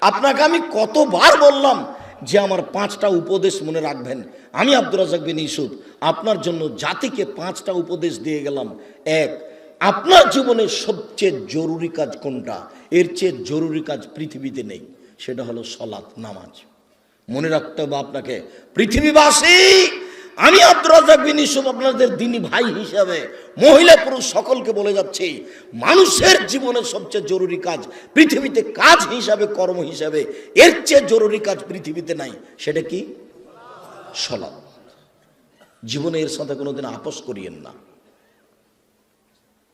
আপনাকে আমি কতবার বললাম যে আমার 5টা উপদেশ মনে রাখবেন। আমি আব্দুর রাজ্জাক বিন ইউসুফ আপনার জন্য জাতিকে 5টা উপদেশ দিয়ে গেলাম। এক, আপনার জীবনের সবচেয়ে জরুরি কাজ কোনটা? এর চেয়ে জরুরি কাজ পৃথিবীতে নেই, সেটা হলো সালাত, নামাজ। মনে রাখতে হবে আপনাকে। পৃথিবীবাসী, আমি আব্দুর রাজ্জাক বিন ইউসুফ আপনাদের দ্বীনি ভাই হিসাবে মহিলা পুরুষ সকলকে বলে যাচ্ছি, মানুষের জীবনের সবচেয়ে জরুরি কাজ পৃথিবীতে, কাজ হিসাবে, কর্ম হিসাবে এর চেয়ে জরুরি কাজ পৃথিবীতে নাই। সেটা কি? সালাত। জীবনে এর সাথে কোনোদিন আপোষ করিয়েন না।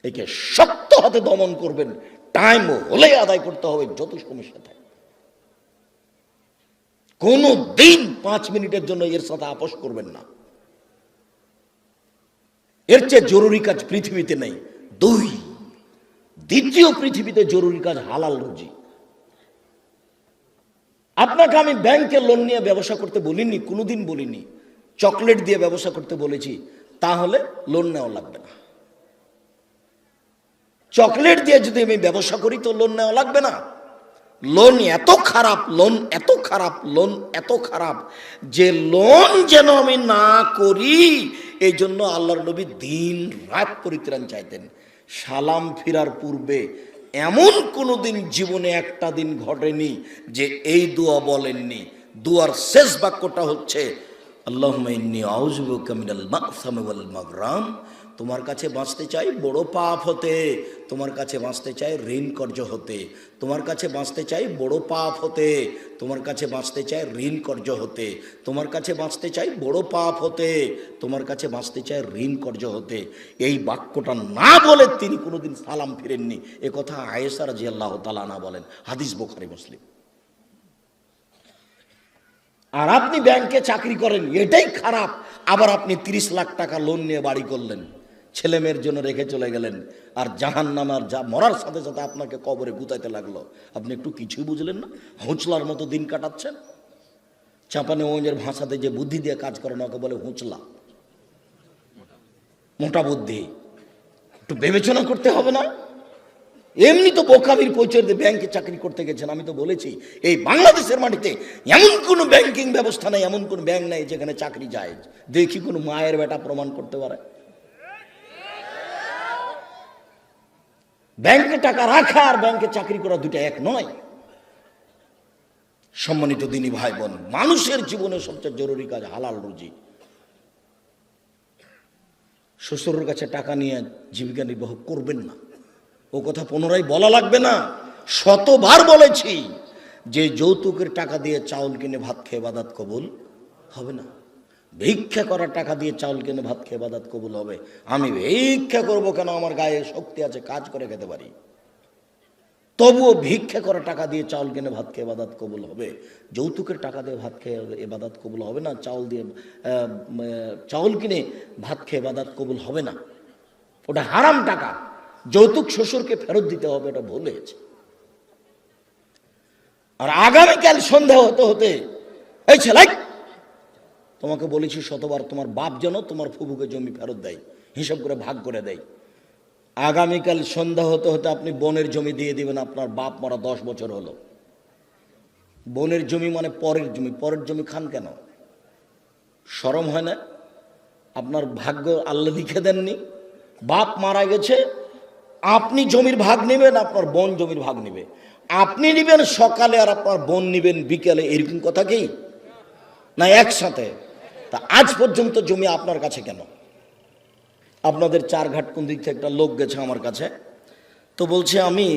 একে শক্ত হাতে দমন করবেন, টাইম হলে আদায় করতে হবে, যত সমস্যা থাকে। কোনো দিন 5 মিনিটের জন্য এর সাথে আপোষ করবেন না। এর চেয়ে জরুরি কাজ পৃথিবীতে নেই। 2, দ্বিতীয় পৃথিবীতে জরুরি কাজ হালাল রুজি। আপনাকে আমি ব্যাংকে লোন নিয়ে ব্যবসা করতে বলিনি, কোনোদিন বলিনি। চকলেট দিয়ে ব্যবসা করতে বলেছি, তাহলে লোন নেওয়া লাগবে না। চকলেট দিয়ে যদি আমি ব্যবসা করি তো লোন নেওয়া লাগবে না। লোন এত খারাপ, লোন এত খারাপ, লোন এত খারাপ যে লোন যেন আমি না করি, এই জন্য আল্লাহর নবী দিন রাত পরিত্রাণ চাইতেন। সালাম ফিরার পূর্বে এমন কোনো দিন জীবনে একটা দিন ঘটেনি যে এই দোয়া বলেননি। দোয়ার শেষ বাক্যটা হচ্ছে আল্লাহুম্মা ইন্নী আউযু বিকা মিনাল মা'সামি ওয়াল মাগরাম। তোমার কাছে বাঁচতে চাই বড় পাপ হতে, তোমার কাছে বাঁচতে চাই ঋণ কর্য হতে, তোমার কাছে বাঁচতে চাই বড় পাপ হতে, তোমার কাছে বাঁচতে চাই ঋণ কর্য হতে, তোমার কাছে বাঁচতে চাই বড় পাপ হতে, তোমার কাছে বাঁচতে চাই ঋণ কর্য হতে। এই বাক্যটা না বলে তিনি কোনোদিন সালাম ফিরেননি। এ কথা আয়েশা রাদিয়াল্লাহু তাআলা আনহা বলেন, হাদিস বুখারী মুসলিম। আর আপনি ব্যাংকে চাকরি করেন, এটাই খারাপ। আবার আপনি 30 লাখ টাকা লোন নিয়ে বাড়ি করলেন, ছেলে মেয়ের জন্য রেখে চলে গেলেন, আর জাহান্নামের যা মরার সাথে সাথে আপনাকে কবরে গুতাইতে লাগলো। আপনি একটু কিছুই বুঝলেন না, হুঁচলার মতো দিন কাটাচ্ছেন। চাঁপানেগঞ্জের ভাষাতে যে বুদ্ধি দিয়ে কাজ করে না, ওকে বলে হুঁচলা, মোটা বুদ্ধি। একটু বিবেচনা করতে হবে না? এমনি তো বোকামির পরিচয় দিয়ে ব্যাংকে চাকরি করতে গেছেন। আমি তো বলেছি এই বাংলাদেশের মাটিতে এমন কোনো ব্যাংকিং ব্যবস্থা নেই, এমন কোন ব্যাংক নেই যেখানে চাকরি যায়। দেখি কোন মায়ের বেটা প্রমাণ করতে পারে। ব্যাংকে টাকা রাখা আর ব্যাংকে চাকরি করা দুটো এক নয়। সম্মানিত দিনী ভাই বোন, মানুষের জীবনে সবচেয়ে জরুরি কাজ হালাল রুজি। শ্বশুরের কাছে টাকা নিয়ে জীবিকা নির্বাহ করবেন না, ও কথা পুনরায় বলা লাগবে না। শতবার বলেছি যে যৌতুকের টাকা দিয়ে চাউল কিনে ভাত খেয়ে ইবাদত কবুল হবে না। ভিক্ষা করার টাকা দিয়ে চাউল কিনে ভাত খেয়ে ইবাদত কবুল হবে। আমি ভিক্ষা করব কেন? আমার গায়ে শক্তি আছে, কাজ করে খেতে পারি। তবুও ভিক্ষা করা টাকা দিয়ে চাউল কিনে ভাত খেয়ে ইবাদত কবুল হবে। যৌতুকের টাকা দিয়ে ভাত খেয়ে ইবাদত কবুল হবে না। চাউল কিনে ভাত খেয়ে ইবাদত কবুল হবে না। ওটা হারাম টাকা। যৌতুক শ্বশুরকে ফেরত দিতে হবে, এটা ভুল হয়েছে। আর আগামীকাল সন্ধ্যা হতে হতে, এই ছেলে, তোমাকে বলেছি শতবার, তোমার বাপ যেন তোমার ফুবুকে জমি ফেরত দেয়, হিসাব করে ভাগ করে দেয়। আগামীকাল সন্ধ্যা হতে হতে আপনি বোনের জমি দিয়ে দিবেন। আপনার বাপ মরা 10 বছর হলো। বোনের জমি মানে পরের জমি। পরের জমি খান কেন? শরম হয় না? আপনার ভাগ্য আল্লাহ লিখে দেননি? বাপ মারা গেছে, আপনি জমির ভাগ নেবেন, আপনার বোন জমির ভাগ নেবে। আপনি নেবেন সকালে আর আপনার বোন নেবেন বিকেলে, এরকম কথা কি না? একসাথে। তা আজ পর্যন্ত জমি আপনার কাছে কেন? আপনাদের 4 ঘাট কোন দিক থেকে একটা লোক গেছে আমার কাছে, তো বলছে আমি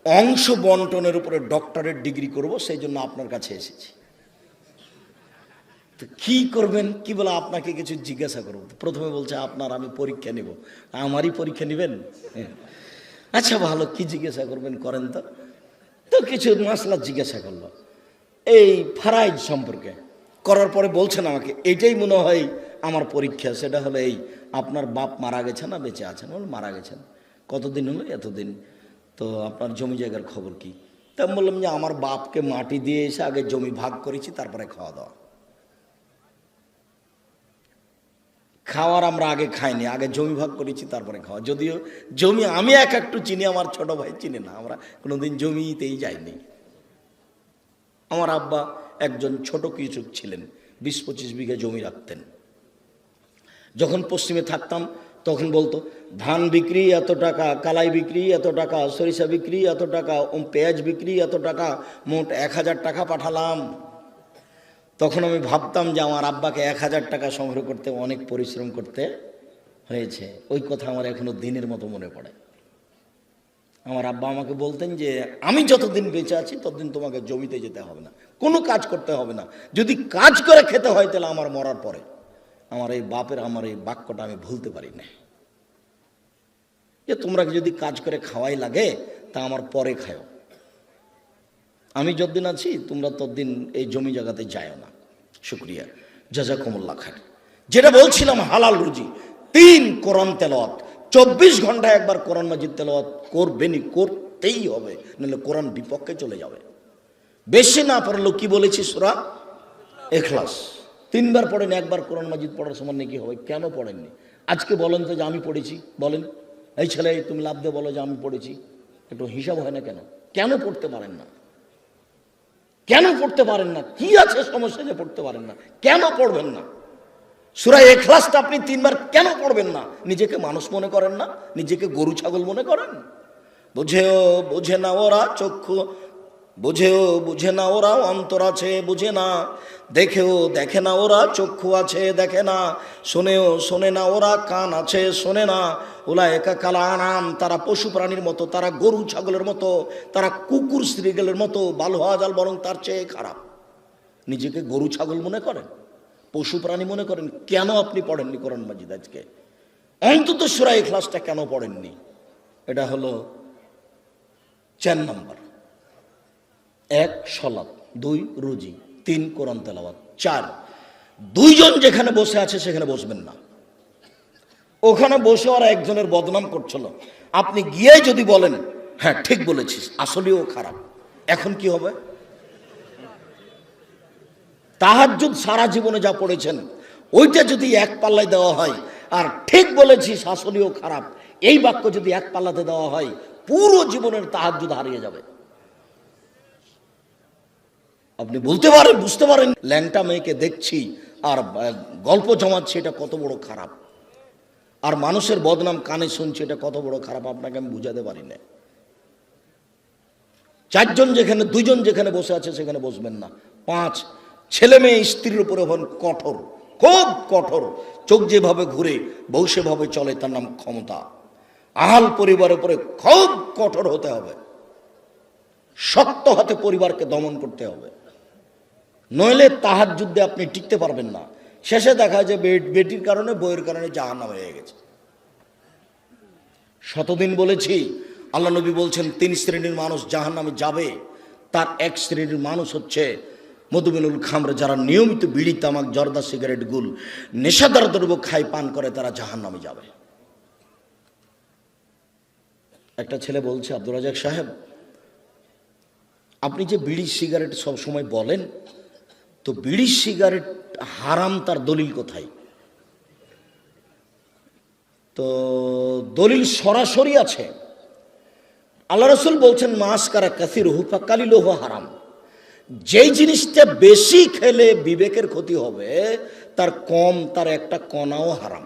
অংশ বন্টনের উপরে ডক্টরেট ডিগ্রি করব, সেই জন্য আপনার কাছে এসেছি। তো কি করবেন? কি বলে আপনাকে কিছু জিজ্ঞাসা করব। প্রথমে বলছে আপনার আমি পরীক্ষা নেব। আমারই পরীক্ষা নেবেন? আচ্ছা ভালো, কি জিজ্ঞাসা করবেন করেন তো। তো কিছু মাসলা জিজ্ঞাসা করলো এই ফারাইজ সম্পর্কে। করার পরে বলছেন আমাকে এটাই মনে হয় আমার পরীক্ষা। সেটা হলো এই, আপনার বাপ মারা গেছে না বেঁচে আছেন? বল মারা গেছেন। কতদিন হলো? এতদিন। তো আপনার জমি জায়গার খবর কি? তা আমি বললাম যে আমার বাপকে মাটি দিয়ে এসে আগে জমি ভাগ করেছি, তারপরে খাওয়া দাওয়া। খাওয়ার আমরা আগে খাইনি, আগে জমি ভাগ করেছি তারপরে খাওয়া। যদিও জমি আমি একটু চিনি, আমার ছোট ভাই চিনি না। আমরা কোনোদিন জমিতেই যাইনি। আমার আব্বা একজন ছোট কৃষক ছিলেন, 20-25 বিঘা জমি রাখতেন। যখন পশ্চিমে থাকতাম তখন বলতো ধান বিক্রি এত টাকা, কালাই বিক্রি এত টাকা, সরিষা বিক্রি এত টাকা, পেঁয়াজ বিক্রি এত টাকা, মোট 1000 টাকা পাঠালাম। তখন আমি ভাবতাম যে আমার আব্বাকে 1000 টাকা সংগ্রহ করতে অনেক পরিশ্রম করতে হয়েছে। ওই কথা আমার এখনো দিনের মতো মনে পড়ে। আমার আব্বা আমাকে বলতেন যে আমি যতদিন বেঁচে আছি ততদিন তোমাকে জমিতে যেতে হবে না, কোনো কাজ করতে হবে না, যদি কাজ করে খেতে হয় তাহলে আমার মরার পরে। আমার এই বাপের আমার এই বাক্যটা আমি ভুলতে পারি না, যে তোমরা যদি কাজ করে খাওয়াই লাগে তা আমার পরে খাও, আমি যতদিন আছি তোমরা ততদিন এই জমি জায়গাতে যাও না। শুক্রিয়া, জাযাকুমুল্লাহ খায়র। যেটা বলছিলাম হালাল রুজি, 3 কোরআন তেলাওয়াত, 24 ঘন্টায় একবার কোরআন মাজিদ তেলাওয়াত করবেনই, করতেই হবে, নাহলে কোরআন বিপক্ষে চলে যাবে। বেশি না পড়লেও কি বলেছি সূরা ইখলাস 3 বার পড়েন, একবার কোরআন মাজিদ পড়ার সমান নাকি হবে। কেন পড়েননি আজকে বলেন তো যে আমি পড়েছি? বলেন, এই ছেলে তুমি লাভ দিয়ে বলো যে আমি পড়েছি, একটু হিসাব হয় না কেন? কেন পড়তে পারেন না? কেন পড়তে পারেন না? কি আছে সমস্যা যে পড়তে পারেন না? কেন পড়বেন না? সূরা ইখলাসটা আপনি 3 বার কেন পড়বেন না? নিজেকে মানুষ মনে করেন না? নিজেকে গরু ছাগল মনে করেন? বুঝেও বুঝে না ওরা চক্ষু, বুঝেও বুঝে না ওরা অন্তর আছে বুঝে না, দেখেও দেখে না ওরা চক্ষু আছে দেখে না, শোনেও শোনে না ওরা কান আছে শোনে না। উলায়েকা কাল আনাম, তারা পশু প্রাণীর মতো, তারা গরু ছাগলের মতো, তারা কুকুর শ্রীগলের মতো, বাল হওয়া জাল বরং তার চেয়ে খারাপ। নিজেকে গরু ছাগল মনে করেন, পশু প্রাণী মনে করেন? কেন আপনি পড়েননি কোরআন মাজিদ আজকে? অন্তত সূরা ইখলাসটা কেন পড়েননি? এটা হলো 4 নম্বর। 1 সালাত, 2 রুজি, 3 কোরআন তেলাওয়াত, 4 দুইজন যেখানে বসে আছে সেখানে বসবেন না। ওখানে বসে ওরা একজনের বদনাম করছিল, আপনি গিয়ে যদি বলেন হ্যাঁ ঠিক বলেছিস, আসলেও খারাপ, এখন কি হবে? তাহাজ্জুদ সারা জীবনে যা পড়েছেন ওইটা যদি এক পাল্লায় দেওয়া হয়, আর ঠিক বলেছিস আসলেও খারাপ এই বাক্য যদি এক পাল্লাতে দেওয়া হয়, পুরো জীবনের তাহাজ্জুদ হারিয়ে যাবে। আপনি বলতে পারেন, বুঝতে পারেন ল্যাংটা মেয়েকে দেখছি আর গল্প জমাচ্ছি, এটা কত বড় খারাপ, আর মানুষের বদনাম কানে শুনছি, এটা কত বড় খারাপ, আপনাকে আমি বুঝাতে পারি না। 4 জন যেখানে, 2 জন যেখানে বসে আছে সেখানে বসবেন না। 5 ছেলে মেয়ে স্ত্রীর উপরে হন কঠোর, খুব কঠোর, চোখ যেভাবে ঘুরে বউ সেভাবে চলে, তার নাম ক্ষমতা। আহাল পরিবারের উপরে খুব কঠোর হতে হবে, শক্ত হাতে পরিবারকে দমন করতে হবে, নইলে তাহাজ্জুদে আপনি টিকতে পারবেন না। শেষে দেখা যায় বেটির কারণে, বইয়ের কারণে জাহান্নাম হয়ে গেছে। শতদিন বলেছি, আল্লাহ নবী বলছেন 3 শ্রেণীর মানুষ জাহান্নামে যাবে। তার 1 শ্রেণীর মানুষ হচ্ছে মধুমিনুল খামর, যারা নিয়মিত বিড়ি তামাক জর্দা সিগারেট গুল নেশাদার দ্রব্য খায় পান করে, তারা জাহান্নামে যাবে। একটা ছেলে বলছে, আব্দুর রাজাক সাহেব আপনি যে বিড়ি সিগারেট সব সময় বলেন, তো বিড়ি সিগারেট হারাম তার দলিল কোথায়? তো দলিল সরাসরি আছে, আল্লাহ রাসূল বলছেন মাসকারা কাসিরুহু ফাকালিলুহু হারাম। যেই জিনিসটা বেশি খেলে বিবেকের ক্ষতি হবে, তার কম, তার একটা কণাও হারাম।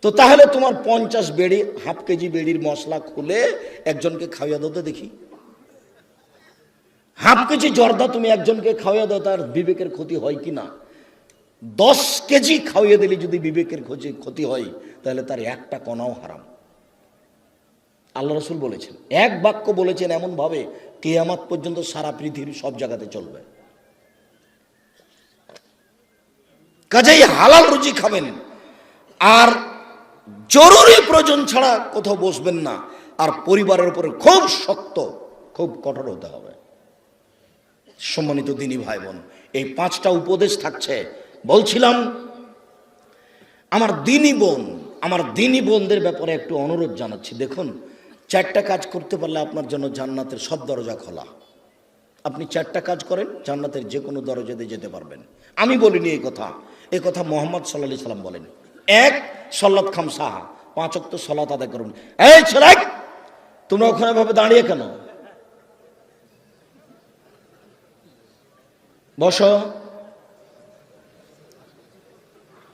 তো তাহলে তোমার 50 বেড়ি, হাফ কেজি বেড়ির মশলা খুলে একজনকে খাওয়াইয়া দাও দেখি। হাফ কেজি জর্দা তুমি একজনকে খাওয়াইয়া দাও, তার বিবেকের ক্ষতি হয় কি না? 10 কেজি খাওয়াইয়া দিলে যদি বিবেকের ক্ষতি হয়, তাহলে তার একটা কণাও হারাম। আল্লাহ রাসূল বলেছেন, এক বাক্য বলেছেন এমন ভাবে কিয়ামত পর্যন্ত সারা পৃথিবীর সব জায়গাতে চলবে। কাজেই হালাল রুজি খাবেন, আর জরুরি প্রয়োজন ছাড়া কোথাও বসবেন না, আর পরিবারের উপরে খুব শক্ত, খুব কঠোর হতে হবে। সম্মানিত দিনী ভাই বোন, এই 5টা উপদেশ থাকছে। বলছিলাম আমার দিনী বোনদের ব্যাপারে একটু অনুরোধ জানাচ্ছি। দেখুন, 4টা কাজ করতে পারলে আপনার জন্য জান্নাতের সব দরজা খোলা। আপনি 4টা কাজ করেন, জান্নাতের যে কোনো দরজাতে যেতে পারবেন। আমি বলিনি এই কথা মুহাম্মদ সাল্লাল্লাহু আলাইহি সাল্লাম বলেন। 1 সলাত খামসাহা, 5 ওয়াক্ত সালাত আদায় করুন। এই ছেলে, তোমরা ওখানে ভাবে দাঁড়িয়ে কেন? বসো।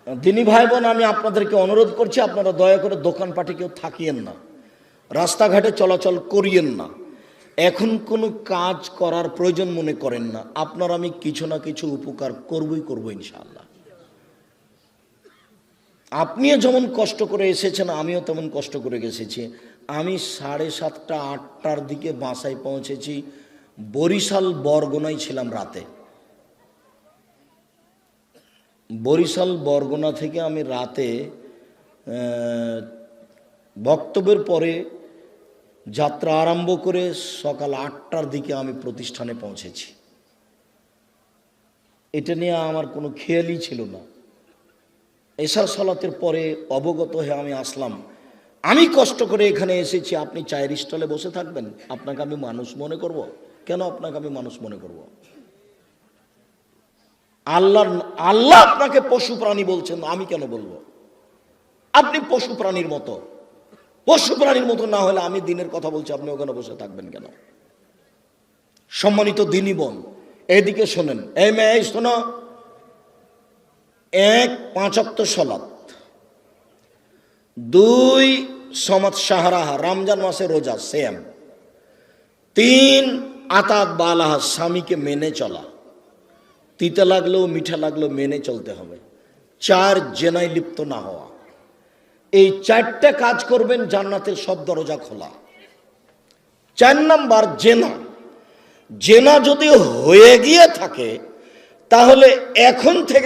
দিনী ভাই বোন, আমি আপনাদেরকে অনুরোধ করছি, আপনারা দয়া করে দোকানপাটে কেউ থাকিয়েন না, রাস্তাঘাটে চলাচল করিয়েন না, এখন কোনো কাজ করার প্রয়োজন মনে করেন না। আপনার আমি কিছু না কিছু উপকার করবো ইনশাআল্লাহ। আপনিও যেমন কষ্ট করে এসেছেন, আমিও তেমন কষ্ট করে এসেছি। আমি 7:30 8টার দিকে বাসায় পৌঁছেছি। বরিশাল বরগুনায় ছিলাম রাতে। বরিশাল বরগুনা থেকে আমি রাতে বক্তব্যের পরে যাত্রা আরম্ভ করে সকাল 8টার দিকে আমি প্রতিষ্ঠানে পৌঁছেছি। এটা নিয়ে আমার কোনো খেয়ালই ছিল না। এশার সালাতের পরে অবগত হয়ে আমি আসলাম। আমি কষ্ট করে এখানে এসেছি, আপনি চায়ের স্টলে বসে থাকবেন? আপনাকে আমি মানুষ মনে করব? কেন আপনাকে আমি মানুষ মনে করব? আল্লাহ আপনাকে পশু প্রাণী বলছেন, আমি কেন বলবো? আপনি পশু প্রাণীর মতো। পশু প্রাণীর মতো না হলে আমি দিনের কথা বলছি, আপনি ওখানে বসে থাকবেন কেন? সম্মানিত দিনী বোন, এদিকে শোনেন। এই মেয়ে শোনো, 1 5 ওয়াক্ত সালাত, 2 সমাত শাহরাহা, রমজান মাসে রোজা সেম, 3 আতাত বালাহা, স্বামীকে মেনে চলা, তিতা লাগলেও মিঠা লাগলেও মেনে চলতে হবে, 4 জেনায় লিপ্ত না হওয়া। এই 4টে কাজ করবেন, জান্নাতের সব দরজা খোলা। 4 নাম্বার জেনা। জেনা যদি হয়ে গিয়ে থাকে তাহলে এখন থেকে